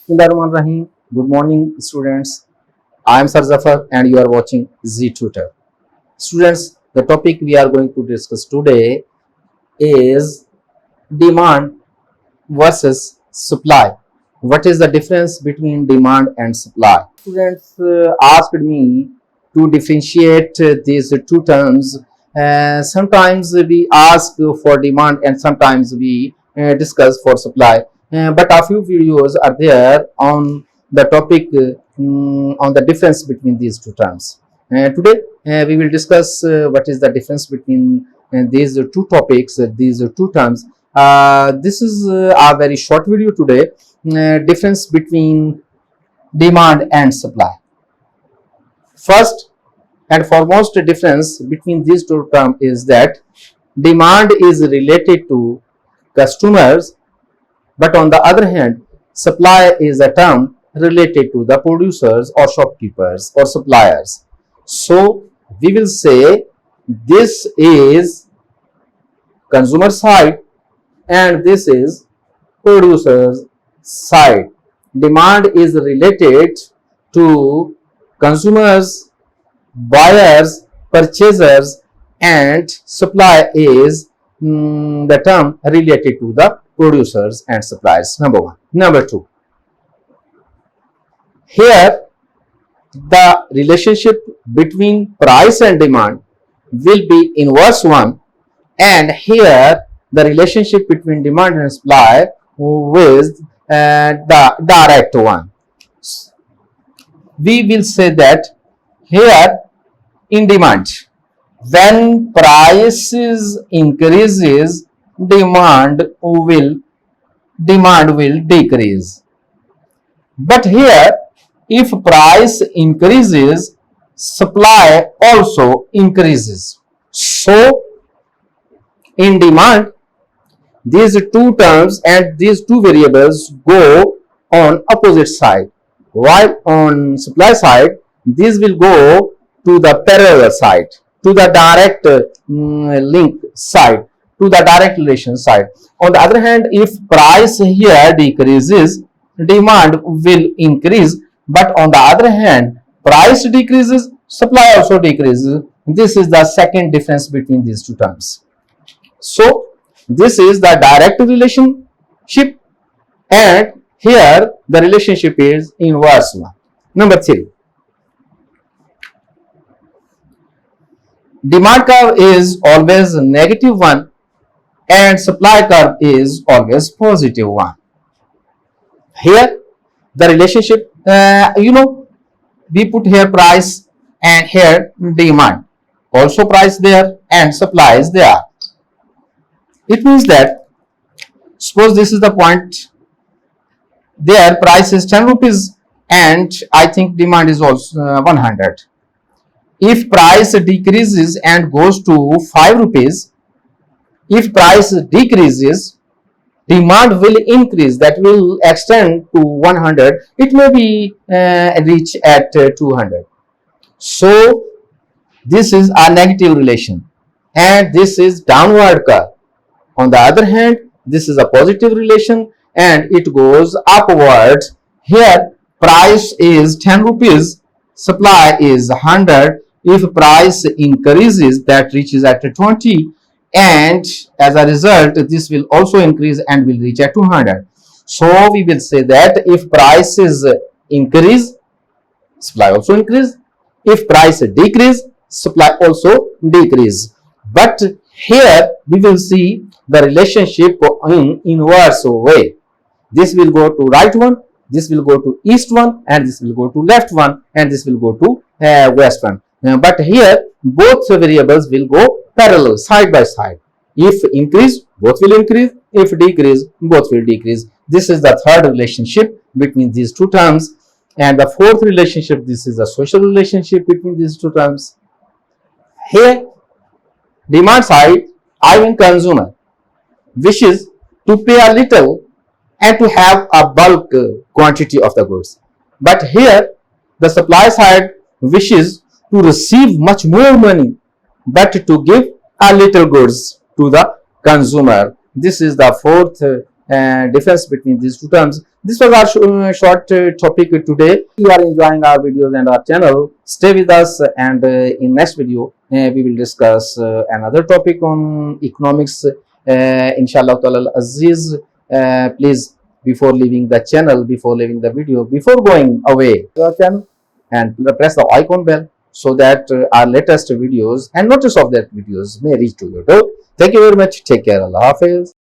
Bismillahirrahmanirrahim. Good morning, students. I am Sir Zafar and you are watching Z Tutor. Students, the topic we are going to discuss today is demand versus supply. What is the difference between demand and supply? Students asked me to differentiate these two terms. Sometimes we ask for demand and sometimes we discuss for supply. But a few videos are there on the topic on the difference between these two terms. Today we will discuss what is the difference between these two topics, these two terms. This is a very short video today. Difference between demand and supply. First and foremost difference between these two terms is that demand is related to customers, but on the other hand, supply is a term related to the producers or shopkeepers or suppliers. So we will say this is consumer side and this is producer's side. Demand is related to consumers, buyers, purchasers, and supply is the term related to the producers and suppliers. Number one. Number two, here the relationship between price and demand will be inverse one, and here the relationship between demand and supply with the direct one. We will say that here in demand, when prices increases, demand will decrease. But here, if price increases, supply also increases. So in demand, these two terms and these two variables go on opposite side, while on supply side these will go to the parallel side, to the direct link side, to the direct relation side. On the other hand, if price here decreases, demand will increase, but on the other hand, price decreases, supply also decreases. This is the second difference between these two terms. So this is the direct relationship, and here the relationship is inverse one. Number three, demand curve is always negative one and supply curve is always positive one. Here the relationship, we put here price and here demand, also price there and supply is there. It means that suppose this is the point, their price is 10 rupees and I think demand is also 100. If price decreases and goes to 5 rupees, if price decreases, demand will increase, that will extend to 100, it may be reach at 200. So this is a negative relation and this is downward curve. On the other hand, this is a positive relation and it goes upwards. Here price is 10 rupees, supply is 100. If price increases, that reaches at 20, and as a result this will also increase and will reach at 200. So we will say that if prices increase, supply also increase. If price decrease, supply also decrease. But here we will see the relationship in inverse way. This will go to right one, this will go to east one, and this will go to left one, and this will go to west one. But here both variables will go parallel, side by side. If increase, both will increase. If decrease, both will decrease. This is the third relationship between these two terms. And the fourth relationship, this is a social relationship between these two terms. Here, demand side, I mean consumer, wishes to pay a little and to have a bulk quantity of the goods. But here, the supply side wishes to receive much more money, but to give a little goods to the consumer. This is the fourth difference between these two terms. This was our short topic today. If you are enjoying our videos and our channel, stay with us, and in next video we will discuss another topic on economics. Inshallah ta'ala Aziz, please, before leaving the channel, before leaving the video, before going away to the channel, and press the icon bell so that our latest videos and notice of that videos may reach to you. Thank you very much. Take care. Allah Hafiz.